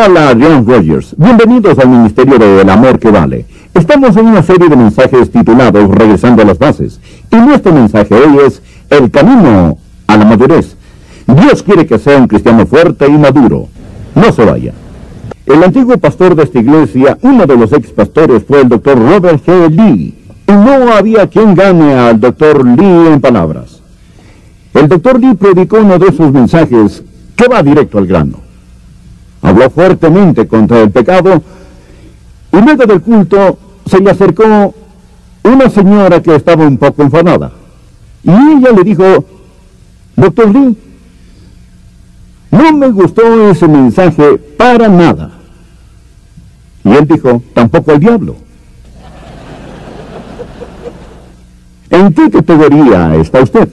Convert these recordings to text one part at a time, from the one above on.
habla Adrián Rogers. Bienvenidos al Ministerio del Amor que Vale. Estamos en una serie de mensajes titulados Regresando a las Bases. Y nuestro mensaje hoy es El camino a la madurez. Dios quiere que sea un cristiano fuerte y maduro. No se vaya. El antiguo pastor de esta iglesia, uno de los ex pastores, fue el Dr. Robert G. Lee. Y no había quien gane al Dr. Lee en palabras. El Dr. Lee predicó uno de sus mensajes que va directo al grano. Habló fuertemente contra el pecado y luego del culto se le acercó una señora que estaba un poco enfadada. Y ella le dijo: Dr. Lee, no me gustó ese mensaje para nada. Y él dijo: tampoco el diablo. ¿En qué categoría está usted?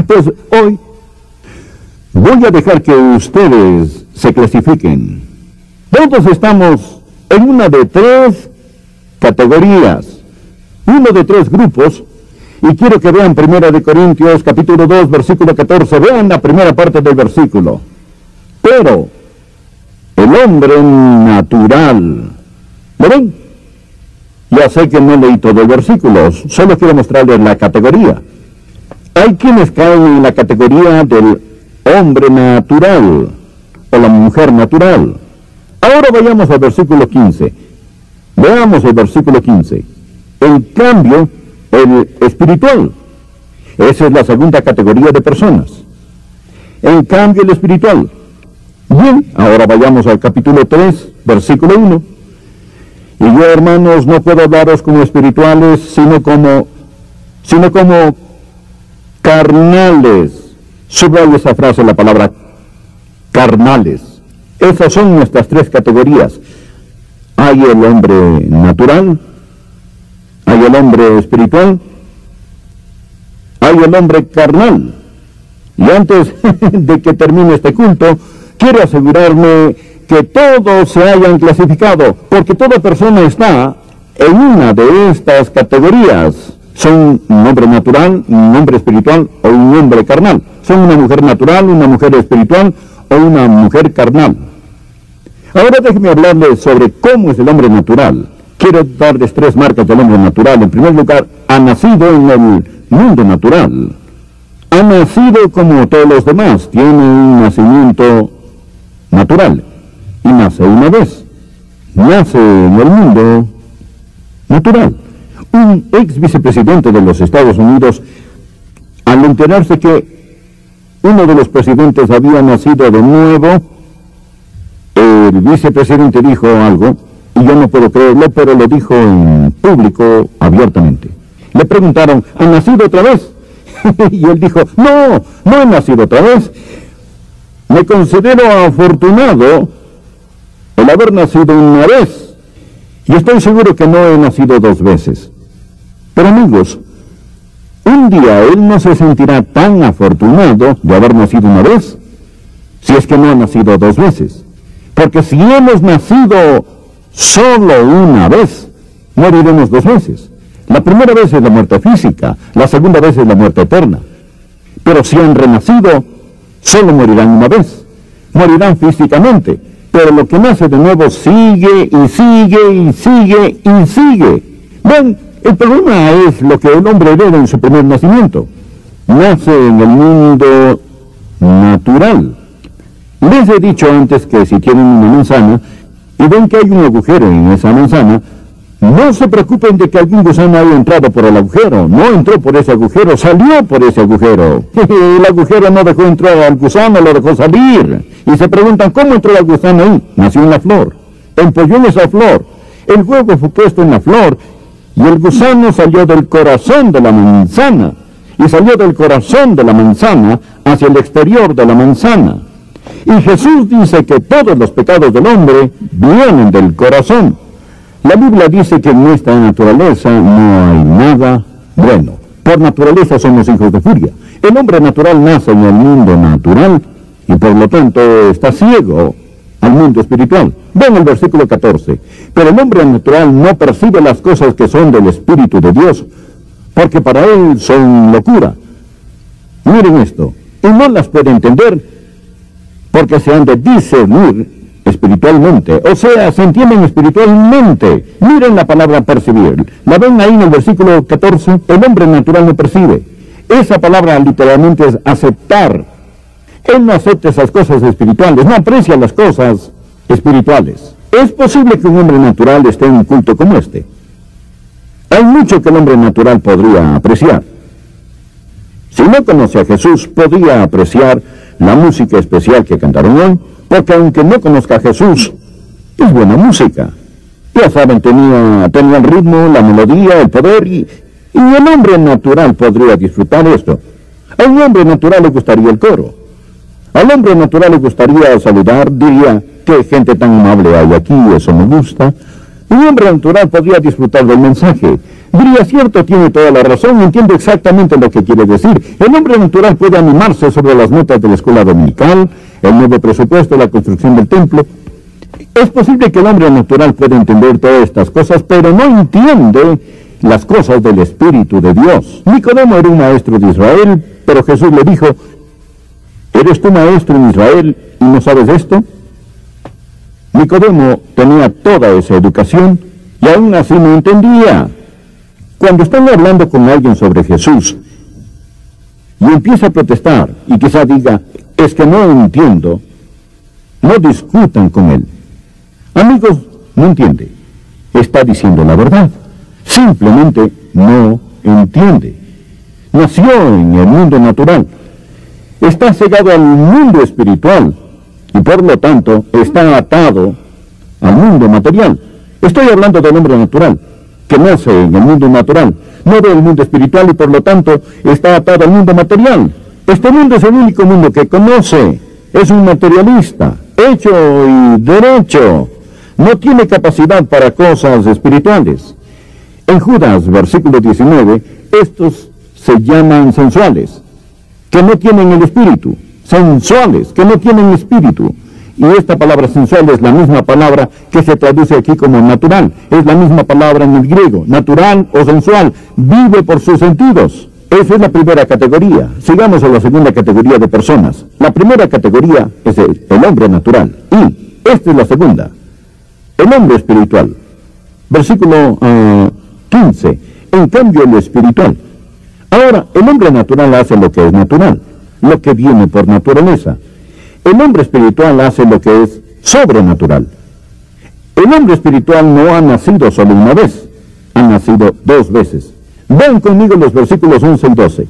Pues hoy voy a dejar que ustedes se clasifiquen. Todos estamos en una de tres categorías, uno de tres grupos, y quiero que vean 1 Corintios capítulo 2, versículo 14. Vean la primera parte del versículo. Pero el hombre natural, ¿lo ven? Ya sé que no leí todo el versículo, solo quiero mostrarles la categoría. Hay quienes caen en la categoría del hombre natural o la mujer natural. Ahora vayamos al versículo 15. Veamos el versículo 15. En cambio, el espiritual. Esa es la segunda categoría de personas. En cambio, el espiritual. Bien, ahora vayamos al capítulo 3, versículo 1. Y yo, hermanos, no puedo hablaros como espirituales, sino como carnales. Subrayo esa frase, la palabra carnales. Esas son nuestras tres categorías. Hay el hombre natural, hay el hombre espiritual, hay el hombre carnal. Y antes de que termine este culto, quiero asegurarme que todos se hayan clasificado, porque toda persona está en una de estas categorías. Son un hombre natural, un hombre espiritual o un hombre carnal. Son una mujer natural, una mujer espiritual o una mujer carnal. Ahora déjenme hablarles sobre cómo es el hombre natural. Quiero darles tres marcas del hombre natural. En primer lugar, ha nacido en el mundo natural. Ha nacido como todos los demás. Tiene un nacimiento natural. Y nace una vez. Nace en el mundo natural. Un ex vicepresidente de los Estados Unidos, al enterarse que uno de los presidentes había nacido de nuevo, el vicepresidente dijo algo, y yo no puedo creerlo, pero lo dijo en público abiertamente. Le preguntaron: ¿ha nacido otra vez? Y él dijo: no he nacido otra vez. Me considero afortunado el haber nacido una vez, y estoy seguro que no he nacido dos veces. Pero amigos, un día él no se sentirá tan afortunado de haber nacido una vez, si es que no ha nacido dos veces. Porque si hemos nacido solo una vez, moriremos dos veces. La primera vez es la muerte física, la segunda vez es la muerte eterna. Pero si han renacido, solo morirán una vez. Morirán físicamente, pero lo que nace de nuevo sigue y sigue y sigue y sigue. Ven, el problema es lo que el hombre hereda en su primer nacimiento. Nace en el mundo natural. Les he dicho antes que si tienen una manzana y ven que hay un agujero en esa manzana, no se preocupen de que algún gusano haya entrado por el agujero. No entró por ese agujero, salió por ese agujero. El agujero no dejó entrar al gusano, lo dejó salir. Y se preguntan: ¿cómo entró el gusano ahí? Nació en la flor, empolló en esa flor. El huevo fue puesto en la flor y el gusano salió del corazón de la manzana. Y salió del corazón de la manzana hacia el exterior de la manzana. Y Jesús dice que todos los pecados del hombre vienen del corazón. La Biblia dice que en nuestra naturaleza no hay nada bueno. Por naturaleza somos hijos de furia. El hombre natural nace en el mundo natural y por lo tanto está ciego al mundo espiritual. Ven el versículo 14. Pero el hombre natural no percibe las cosas que son del Espíritu de Dios, porque para él son locura. Miren esto. Y no las puede entender, porque se han de discernir espiritualmente, o sea, se entienden espiritualmente. Miren la palabra percibir. La ven ahí en el versículo 14. El hombre natural no percibe. Esa palabra literalmente es aceptar. Él no acepta esas cosas espirituales, no aprecia las cosas espirituales. Es posible que un hombre natural esté en un culto como este. Hay mucho que el hombre natural podría apreciar. Si no conoce a Jesús, podría apreciar la música especial que cantaron hoy, porque aunque no conozca a Jesús, es buena música. Ya saben, tenía el ritmo, la melodía, el poder, y el hombre natural podría disfrutar esto. A un hombre natural le gustaría el coro. Al hombre natural le gustaría saludar, diría, qué gente tan amable hay aquí, eso me gusta. Un hombre natural podría disfrutar del mensaje. Diría, cierto, tiene toda la razón, entiendo exactamente lo que quiere decir. El hombre natural puede animarse sobre las notas de la escuela dominical, el nuevo presupuesto, la construcción del templo. Es posible que el hombre natural pueda entender todas estas cosas, pero no entiende las cosas del Espíritu de Dios. Nicodemo era un maestro de Israel, pero Jesús le dijo, ¿eres tú maestro en Israel y no sabes esto? Nicodemo tenía toda esa educación y aún así no entendía. Cuando están hablando con alguien sobre Jesús y empieza a protestar y quizá diga, es que no entiendo, no discutan con él. Amigos, no entiende. Está diciendo la verdad. Simplemente no entiende. Nació en el mundo natural. Está cegado al mundo espiritual y por lo tanto está atado al mundo material. Estoy hablando del hombre natural, que nace en el mundo natural, no del mundo espiritual y por lo tanto está atado al mundo material. Este mundo es el único mundo que conoce. Es un materialista, hecho y derecho. No tiene capacidad para cosas espirituales. En Judas, versículo 19, estos se llaman sensuales, que no tienen el espíritu. Sensuales, que no tienen espíritu. Y esta palabra sensual es la misma palabra que se traduce aquí como natural. Es la misma palabra en el griego, natural o sensual. Vive por sus sentidos. Esa es la primera categoría. Sigamos a la segunda categoría de personas. La primera categoría es el hombre natural. Y esta es la segunda. El hombre espiritual. Versículo 15. En cambio, el espiritual. Ahora, el hombre natural hace lo que es natural, lo que viene por naturaleza. El hombre espiritual hace lo que es sobrenatural. El hombre espiritual no ha nacido solo una vez, ha nacido dos veces. Vean conmigo los versículos 11 y 12.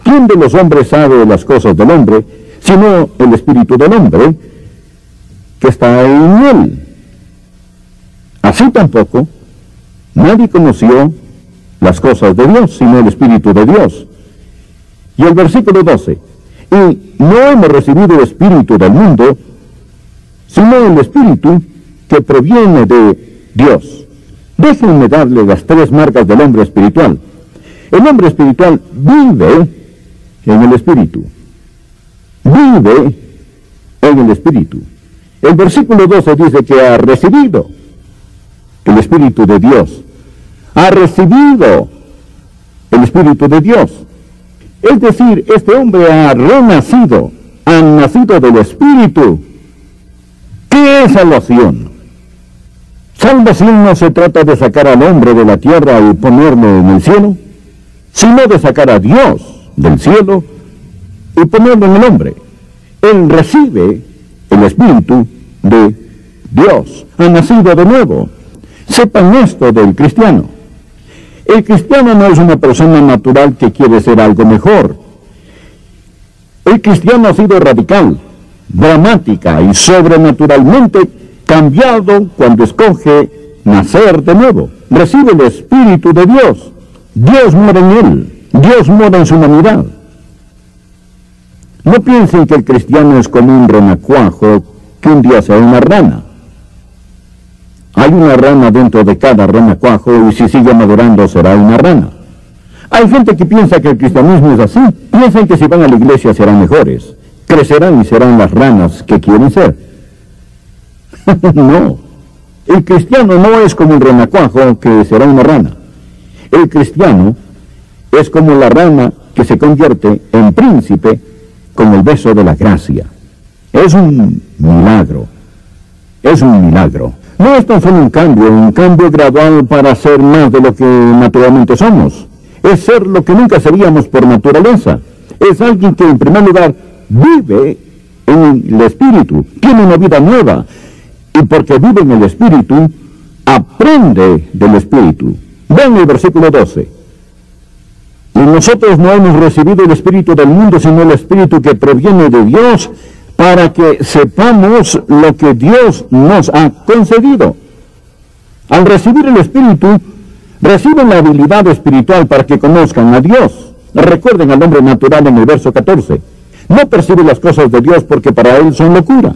¿Quién de los hombres sabe las cosas del hombre, sino el espíritu del hombre que está en él? Así tampoco, nadie conoció las cosas de Dios, sino el Espíritu de Dios. Y el versículo 12. Y no hemos recibido el espíritu del mundo, sino el espíritu que proviene de Dios. Déjenme darle las tres marcas del hombre espiritual. El hombre espiritual vive en el espíritu. Vive en el espíritu. El versículo 12 dice que ha recibido el espíritu de Dios. Ha recibido el espíritu de Dios. Es decir, este hombre ha renacido, ha nacido del Espíritu. ¿Qué es salvación? Salvación no se trata de sacar al hombre de la tierra y ponerlo en el cielo, sino de sacar a Dios del cielo y ponerlo en el hombre. Él recibe el Espíritu de Dios, ha nacido de nuevo. Sepan esto del cristiano. El cristiano no es una persona natural que quiere ser algo mejor. El cristiano ha sido radical, dramática y sobrenaturalmente cambiado cuando escoge nacer de nuevo. Recibe el Espíritu de Dios. Dios mora en él. Dios mora en su humanidad. No piensen que el cristiano es como un renacuajo que un día sea una rana. Hay una rana dentro de cada renacuajo y si sigue madurando será una rana. Hay gente que piensa que el cristianismo es así. Piensan que si van a la iglesia serán mejores. Crecerán y serán las ranas que quieren ser. No. El cristiano no es como un renacuajo que será una rana. El cristiano es como la rana que se convierte en príncipe con el beso de la gracia. Es un milagro. es un milagro. No es tan solo un cambio gradual para ser más de lo que naturalmente somos. Es ser lo que nunca seríamos por naturaleza. Es alguien que en primer lugar vive en el Espíritu, tiene una vida nueva, y porque vive en el Espíritu, aprende del Espíritu. Vean el versículo 12. Y nosotros no hemos recibido el Espíritu del mundo, sino el Espíritu que proviene de Dios, para que sepamos lo que Dios nos ha concedido. Al recibir el Espíritu, reciben la habilidad espiritual para que conozcan a Dios. Recuerden al hombre natural en el verso 14. No percibe las cosas de Dios porque para él son locura.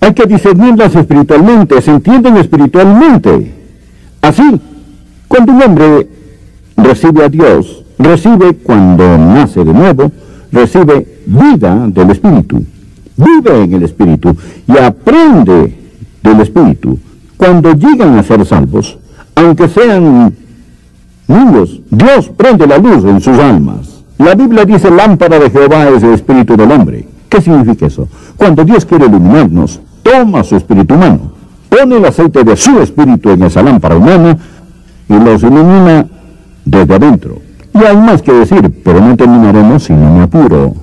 Hay que discernirlas espiritualmente, se entienden espiritualmente. Así, cuando un hombre recibe a Dios, recibe cuando nace de nuevo, recibe vida del Espíritu. Vive en el Espíritu y aprende del Espíritu. Cuando llegan a ser salvos, aunque sean niños, Dios prende la luz en sus almas. La Biblia dice, lámpara de Jehová es el espíritu del hombre. ¿Qué significa eso? Cuando Dios quiere iluminarnos, toma su espíritu humano, pone el aceite de su espíritu en esa lámpara humana y los ilumina desde adentro. Y hay más que decir, pero no terminaremos si no me apuro.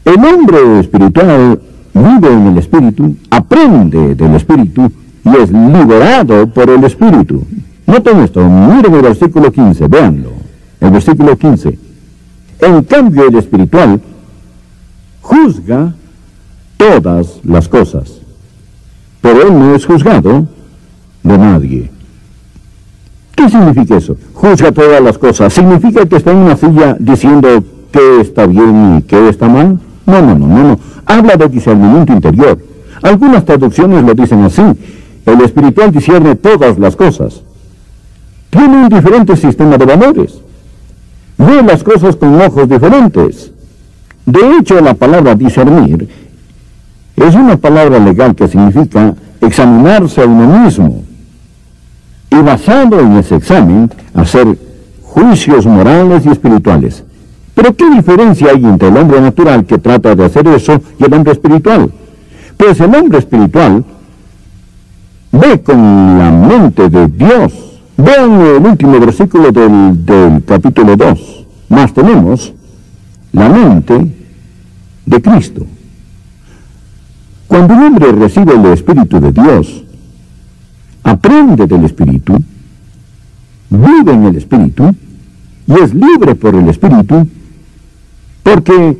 El hombre espiritual vive en el Espíritu, aprende del Espíritu y es liberado por el Espíritu. Noten esto, miren el versículo 15, véanlo. El versículo 15. En cambio, el espiritual juzga todas las cosas, pero él no es juzgado de nadie. ¿Qué significa eso? Juzga todas las cosas. ¿Significa que está en una silla diciendo qué está bien y qué está mal? No. Habla de discernimiento interior. Algunas traducciones lo dicen así. El espiritual discierne todas las cosas. Tiene un diferente sistema de valores. Ve las cosas con ojos diferentes. De hecho, la palabra discernir es una palabra legal que significa examinarse a uno mismo. Y basado en ese examen, hacer juicios morales y espirituales. Pero ¿qué diferencia hay entre el hombre natural que trata de hacer eso y el hombre espiritual? Pues el hombre espiritual ve con la mente de Dios. Vean el último versículo del capítulo 2. Más tenemos la mente de Cristo. Cuando un hombre recibe el Espíritu de Dios, aprende del Espíritu, vive en el Espíritu y es libre por el Espíritu, porque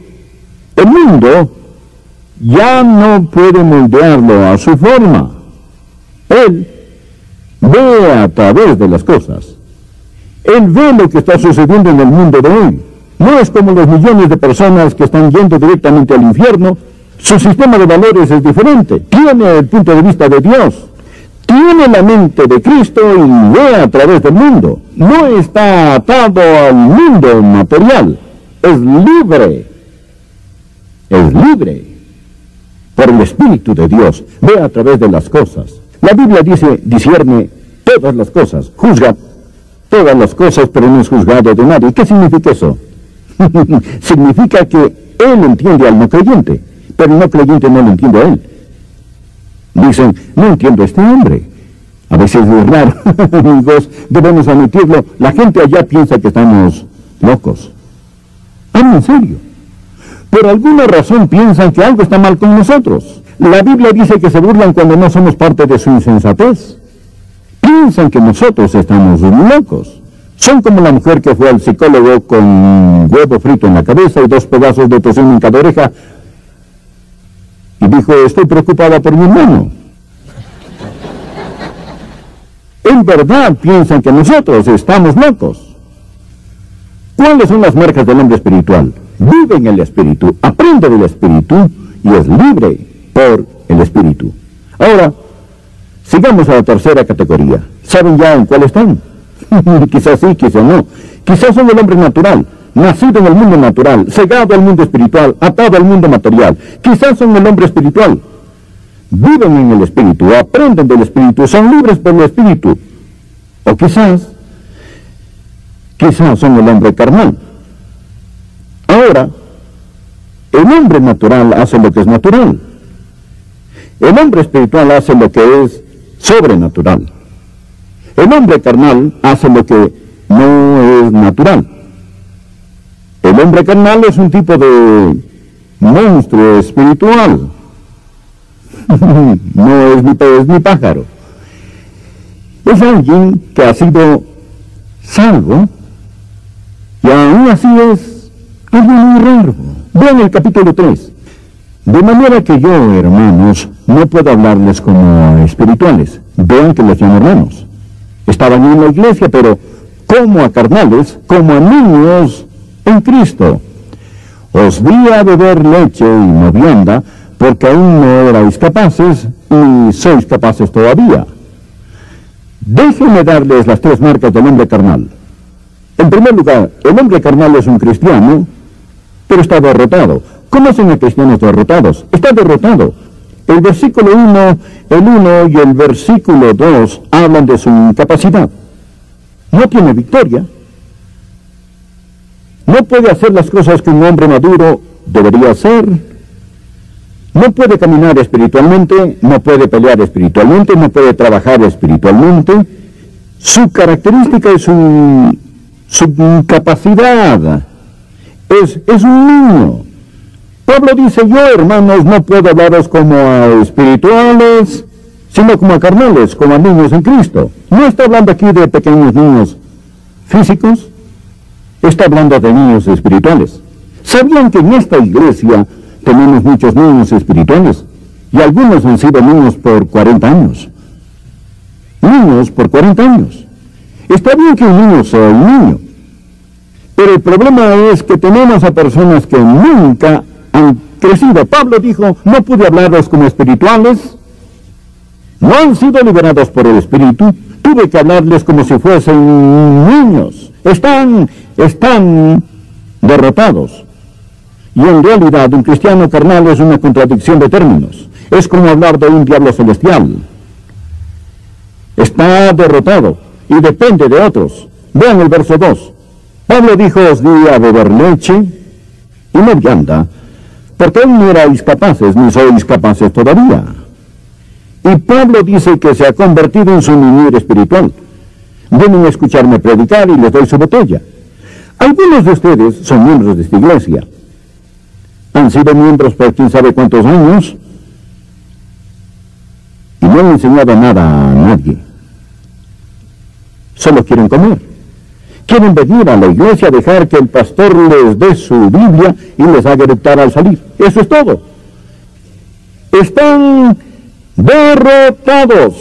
el mundo ya no puede moldearlo a su forma. Él ve a través de las cosas. Él ve lo que está sucediendo en el mundo de hoy. No es como los millones de personas que están yendo directamente al infierno. Su sistema de valores es diferente. Tiene el punto de vista de Dios. Tiene la mente de Cristo y ve a través del mundo. No está atado al mundo material. Es libre. Es libre. Por el Espíritu de Dios. Ve a través de las cosas. La Biblia dice, discierne todas las cosas. Juzga todas las cosas, pero no es juzgado de nadie. ¿Qué significa eso? Significa que él entiende al no creyente, pero el no creyente no lo entiende a él. Dicen, no entiendo a este hombre. A veces es raro, amigos, debemos admitirlo. La gente allá piensa que estamos locos. Hablo en serio. Por alguna razón piensan que algo está mal con nosotros. La Biblia dice que se burlan cuando no somos parte de su insensatez. Piensan que nosotros estamos locos. Son como la mujer que fue al psicólogo con huevo frito en la cabeza y 2 pedazos de tocino en cada oreja y dijo, estoy preocupada por mi hermano. En verdad piensan que nosotros estamos locos. ¿Cuáles son las marcas del hombre espiritual? Vive en el Espíritu, aprende del Espíritu y es libre por el Espíritu. Ahora, sigamos a la tercera categoría. ¿Saben ya en cuál están? Quizás sí, quizás no. Quizás son el hombre natural, nacido en el mundo natural, cegado al mundo espiritual, atado al mundo material. Quizás son el hombre espiritual. Viven en el Espíritu, aprenden del Espíritu, son libres por el Espíritu. O quizás son el hombre carnal. Ahora, el hombre natural hace lo que es natural. El hombre espiritual hace lo que es sobrenatural. El hombre carnal hace lo que no es natural. El hombre carnal es un tipo de monstruo espiritual. No es ni pez ni pájaro. Es alguien que ha sido salvo y aún así es algo muy raro. Vean el capítulo 3. De manera que yo, hermanos, no puedo hablarles como espirituales. Vean que les llamo hermanos. Estaban en la iglesia, pero como a carnales, como a niños en Cristo. Os di a beber leche y no vianda, porque aún no erais capaces, y sois capaces todavía. Déjenme darles las 3 marcas del hombre carnal. En primer lugar, el hombre carnal es un cristiano, pero está derrotado. ¿Conocen a cristianos derrotados? Está derrotado. El versículo 1 y el versículo 2 hablan de su incapacidad. No tiene victoria. No puede hacer las cosas que un hombre maduro debería hacer. No puede caminar espiritualmente, no puede pelear espiritualmente, no puede trabajar espiritualmente. Su característica es su incapacidad. Es un niño. Pablo dice, yo, hermanos, no puedo hablaros como a espirituales, sino como a carnales, como a niños en Cristo. No está hablando aquí de pequeños niños físicos, está hablando de niños espirituales. ¿Sabían que en esta iglesia tenemos muchos niños espirituales? Y algunos han sido niños por 40 años. Niños por 40 años. Está bien que un niño sea un niño, pero el problema es que tenemos a personas que nunca han crecido. Pablo dijo, no pude hablaros como espirituales, no han sido liberados por el Espíritu, tuve que hablarles como si fuesen niños. Están derrotados. Y en realidad un cristiano carnal es una contradicción de términos. Es como hablar de un diablo celestial. Está derrotado y depende de otros. Vean el verso 2. Pablo dijo, os di a beber leche y no vianda, porque aún no erais capaces, ni sois capaces todavía. Y Pablo dice que se ha convertido en su niñera espiritual. Vienen a escucharme predicar y les doy su botella. Algunos de ustedes son miembros de esta iglesia. Han sido miembros por quién sabe cuántos años y no han enseñado nada a nadie. Solo quieren comer. Quieren venir a la iglesia a dejar que el pastor les dé su Biblia y les haga eructar al salir. Eso es todo. Están derrotados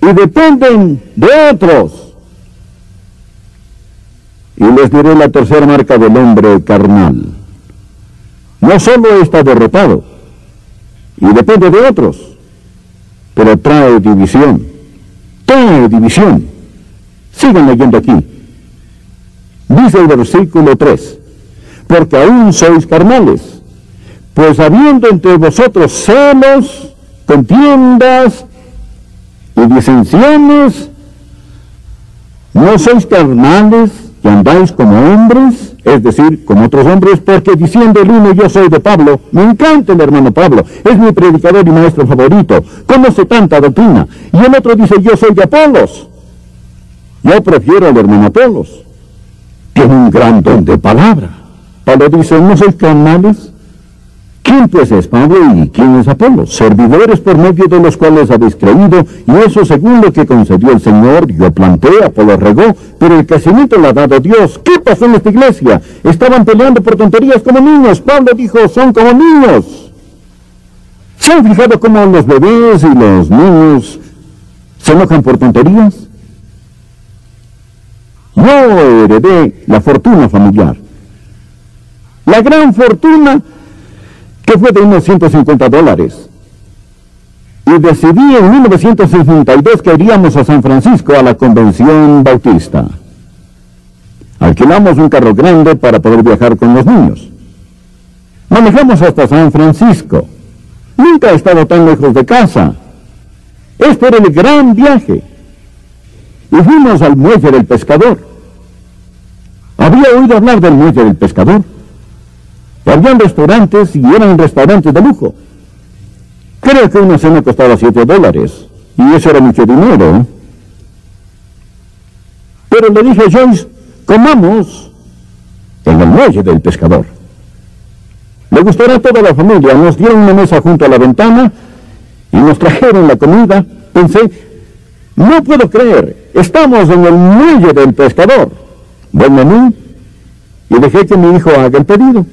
y dependen de otros. Y les diré la tercera marca del hombre carnal. No solo está derrotado y depende de otros, pero trae división. Trae división. Sigan leyendo aquí. Dice el versículo 3, porque aún sois carnales, pues habiendo entre vosotros celos, contiendas y disensiones, ¿no sois carnales y andáis como hombres? Es decir, como otros hombres, porque diciendo el uno, yo soy de Pablo, me encanta el hermano Pablo, es mi predicador y maestro favorito, conoce tanta doctrina, y el otro dice, yo soy de Apolos. Yo prefiero al hermano Apolos. Tiene un gran don de palabra. Pablo dice, ¿no sois carnales? ¿Quién pues es Pablo y quién es Apolos? Servidores por medio de los cuales habéis creído, y eso según lo que concedió el Señor. Yo planté, Apolo regó, pero el crecimiento lo ha dado Dios. ¿Qué pasó en esta iglesia? Estaban peleando por tonterías como niños. Pablo dijo, son como niños. ¿Se han fijado cómo los bebés y los niños se enojan por tonterías? Yo heredé la fortuna familiar. La gran fortuna que fue de unos $150. Y decidí en 1962 que iríamos a San Francisco a la convención bautista. Alquilamos un carro grande para poder viajar con los niños. Manejamos hasta San Francisco. Nunca he estado tan lejos de casa. Este era el gran viaje. Y fuimos al muelle del pescador. Había oído hablar del muelle del pescador. Habían restaurantes y eran restaurantes de lujo. Creo que una cena costaba $7, y eso era mucho dinero, ¿eh? Pero le dije a Joyce, comamos en el muelle del pescador. Le gustará a toda la familia. Nos dieron una mesa junto a la ventana y nos trajeron la comida. Pensé, no puedo creer, estamos en el muelle del pescador. Buen menú. Y dejé que mi hijo haga el pedido.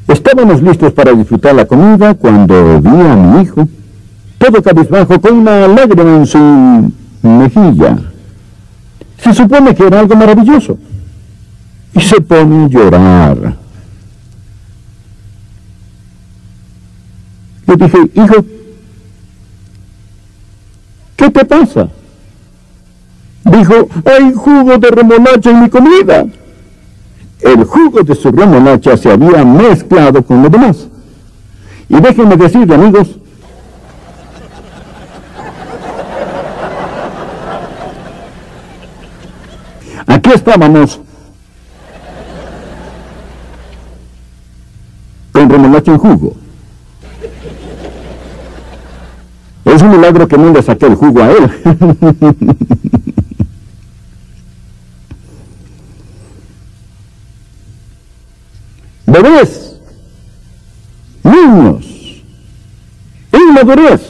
Estábamos listos para disfrutar la comida cuando vi a mi hijo, todo cabizbajo, con una lágrima en su mejilla. Se supone que era algo maravilloso. Y se pone a llorar. Le dije, hijo, ¿qué te pasa? Dijo, hay jugo de remolacha en mi comida. El jugo de su remolacha se había mezclado con lo demás. Y déjenme decirle, amigos, aquí estábamos con remolacha en jugo. Es un milagro que no le saqué el jugo a él. Bebés, niños, inmadurez,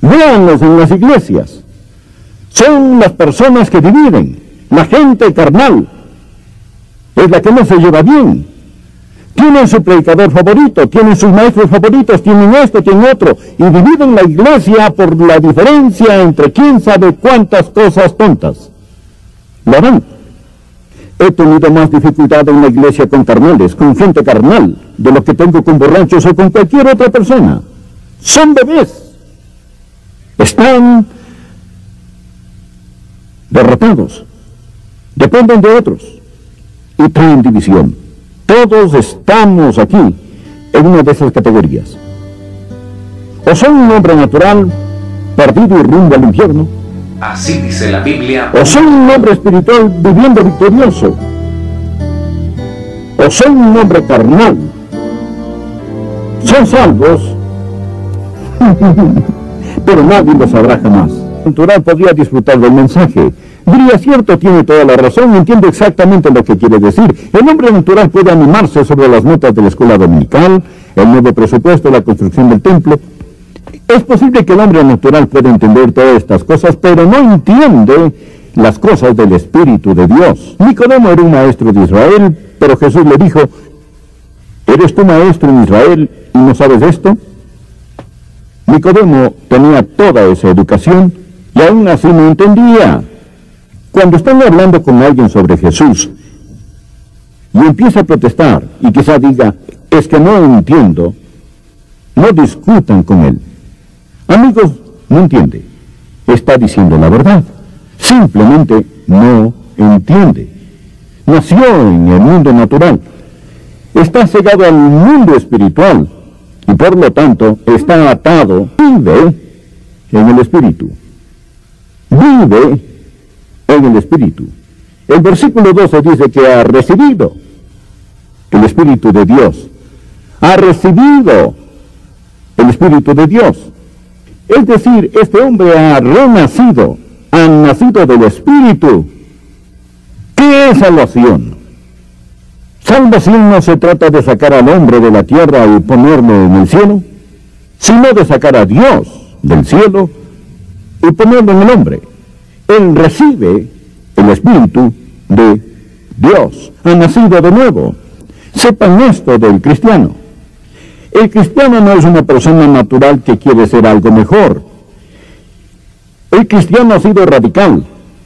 véanlos en las iglesias. Son las personas que dividen. La gente carnal es la que no se lleva bien. Tienen su predicador favorito, tienen sus maestros favoritos, tienen esto, tienen otro, y dividen la iglesia por la diferencia entre quién sabe cuántas cosas tontas. Lo harán. He tenido más dificultad en la iglesia con carnales, con gente carnal, de lo que tengo con borrachos o con cualquier otra persona. Son bebés. Están derrotados. Dependen de otros. Y traen división. Todos estamos aquí en una de esas categorías. O son un hombre natural, perdido y rumbo al infierno. Así dice la Biblia. O son un hombre espiritual viviendo victorioso. O son un hombre carnal. Son salvos, pero nadie lo sabrá jamás. El natural podría disfrutar del mensaje. Diría, cierto, tiene toda la razón, entiendo exactamente lo que quiere decir. El hombre natural puede animarse sobre las metas de la escuela dominical, el nuevo presupuesto, la construcción del templo. Es posible que el hombre natural pueda entender todas estas cosas, pero no entiende las cosas del Espíritu de Dios. Nicodemo era un maestro de Israel, pero Jesús le dijo, ¿eres tú maestro en Israel y no sabes esto? Nicodemo tenía toda esa educación y aún así no entendía. Cuando están hablando con alguien sobre Jesús y empieza a protestar y quizá diga, es que no entiendo, no discutan con él. Amigos, no entiende. Está diciendo la verdad. Simplemente no entiende. Nació en el mundo natural. Está cegado al mundo espiritual y por lo tanto está atado. Vive en el Espíritu. Vive en el Espíritu. El versículo 12 dice que ha recibido el Espíritu de Dios. Ha recibido el Espíritu de Dios. Es decir, este hombre ha renacido, ha nacido del Espíritu. ¿Qué es salvación? Salvación no se trata de sacar al hombre de la tierra y ponerlo en el cielo, sino de sacar a Dios del cielo y ponerlo en el hombre. Él recibe el Espíritu de Dios, ha nacido de nuevo. Sepan esto del cristiano. El cristiano no es una persona natural que quiere ser algo mejor. El cristiano ha sido radical,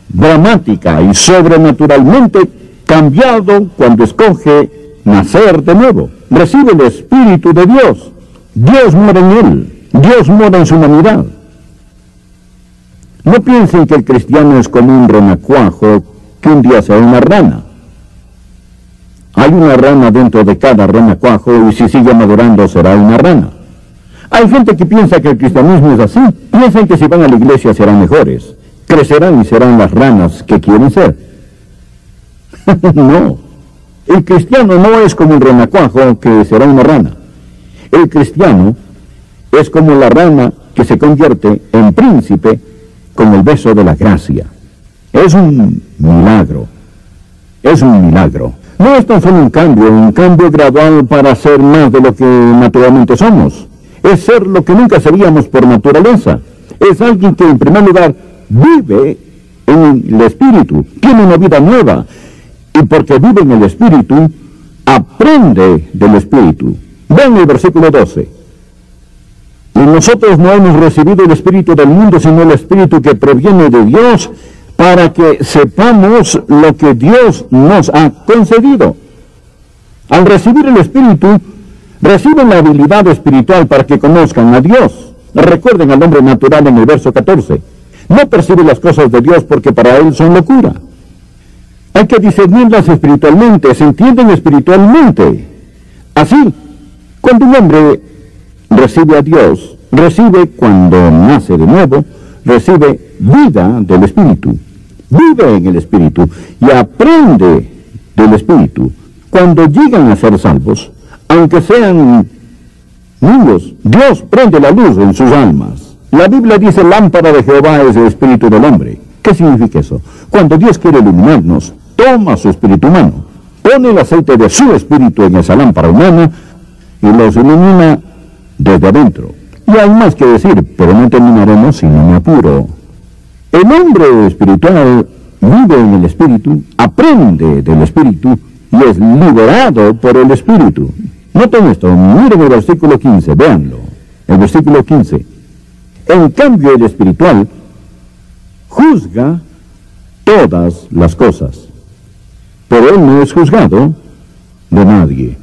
dramática y sobrenaturalmente cambiado cuando escoge nacer de nuevo. Recibe el Espíritu de Dios. Dios mora en él. Dios mora en su humanidad. No piensen que el cristiano es como un renacuajo que un día sea una rana. Hay una rana dentro de cada renacuajo y si sigue madurando será una rana. Hay gente que piensa que el cristianismo es así. Piensan que si van a la iglesia serán mejores. Crecerán y serán las ranas que quieren ser. No. El cristiano no es como un renacuajo que será una rana. El cristiano es como la rana que se convierte en príncipe con el beso de la gracia. Es un milagro. Es un milagro. No es tan solo un cambio gradual para ser más de lo que naturalmente somos. Es ser lo que nunca seríamos por naturaleza. Es alguien que en primer lugar vive en el Espíritu, tiene una vida nueva, y porque vive en el Espíritu, aprende del Espíritu. Vean el versículo 12. Y nosotros no hemos recibido el Espíritu del mundo, sino el Espíritu que proviene de Dios, para que sepamos lo que Dios nos ha concedido. Al recibir el Espíritu, reciben la habilidad espiritual para que conozcan a Dios. Recuerden al hombre natural en el verso 14. No percibe las cosas de Dios porque para él son locura. Hay que discernirlas espiritualmente, se entienden espiritualmente. Así, cuando un hombre recibe a Dios, recibe cuando nace de nuevo, recibe vida del Espíritu, vive en el Espíritu y aprende del Espíritu. Cuando llegan a ser salvos, aunque sean niños, Dios prende la luz en sus almas. La Biblia dice: lámpara de Jehová es el espíritu del hombre. ¿Qué significa eso? Cuando Dios quiere iluminarnos, toma su espíritu humano, pone el aceite de su espíritu en esa lámpara humana y los ilumina desde adentro. Y hay más que decir, pero no terminaremos si no me apuro. El hombre espiritual vive en el Espíritu, aprende del Espíritu y es liberado por el Espíritu. Noten esto, miren el versículo 15, véanlo. El versículo 15. En cambio, el espiritual juzga todas las cosas, pero él no es juzgado de nadie.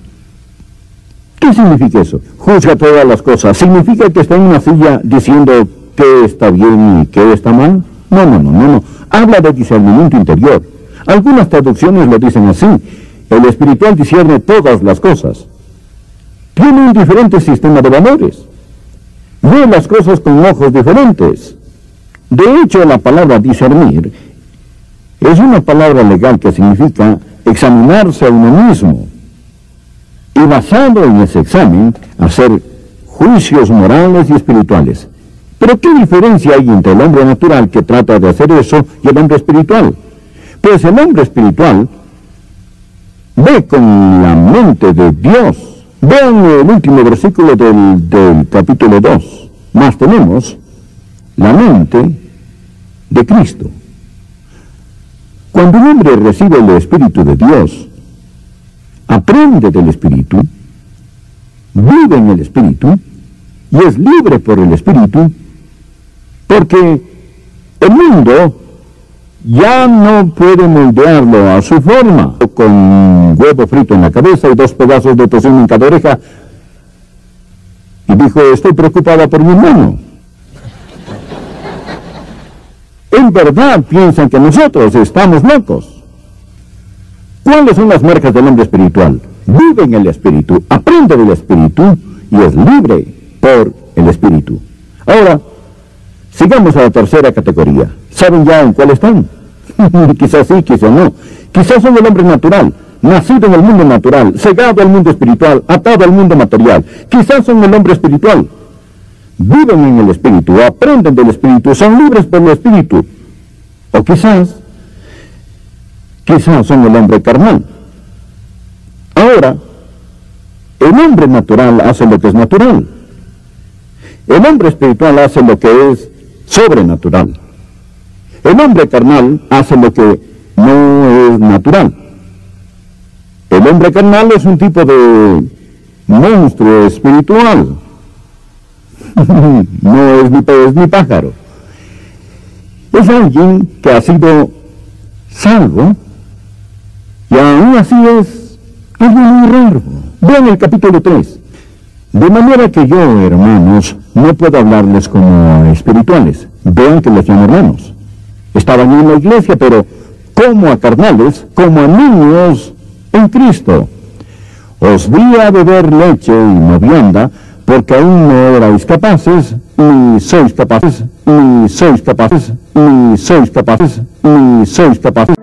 ¿Qué significa eso? Juzga todas las cosas. ¿Significa que está en una silla diciendo qué está bien y qué está mal? No. Habla de discernimiento interior. Algunas traducciones lo dicen así. El espiritual discierne todas las cosas. Tiene un diferente sistema de valores. Ve las cosas con ojos diferentes. De hecho, la palabra discernir es una palabra legal que significa examinarse a uno mismo. Y basado en ese examen, hacer juicios morales y espirituales. Pero ¿qué diferencia hay entre el hombre natural que trata de hacer eso y el hombre espiritual? Pues el hombre espiritual ve con la mente de Dios. Vean el último versículo del capítulo 2. Más tenemos la mente de Cristo. Cuando un hombre recibe el Espíritu de Dios, aprende del Espíritu, vive en el Espíritu y es libre por el Espíritu, porque el mundo ya no puede moldearlo a su forma, con huevo frito en la cabeza y 2 pedazos de tocino en cada oreja, y dijo: estoy preocupada por mi hermano. En verdad piensan que nosotros estamos locos. ¿Cuáles son las marcas del hombre espiritual? Vive en el Espíritu, aprende del Espíritu y es libre por el Espíritu. Ahora, sigamos a la tercera categoría. ¿Saben ya en cuál están? Quizás sí, quizás no. Quizás son el hombre natural, nacido en el mundo natural, cegado al mundo espiritual, atado al mundo material. Quizás son el hombre espiritual. Viven en el Espíritu, aprenden del Espíritu, son libres por el Espíritu. O quizás son el hombre carnal. Ahora, el hombre natural hace lo que es natural. El hombre espiritual hace lo que es sobrenatural. El hombre carnal hace lo que no es natural. El hombre carnal es un tipo de monstruo espiritual. No es ni pez ni pájaro. Es alguien que ha sido salvo y aún así es algo muy raro. Vean el capítulo 3. De manera que yo, hermanos, no puedo hablarles como a espirituales. Vean que les llamo hermanos. Estaban en la iglesia, pero como a carnales, como a niños en Cristo. Os di a beber leche y no vianda, porque aún no erais capaces, ni sois capaces, ni sois capaces, ni sois capaces, ni sois capaces.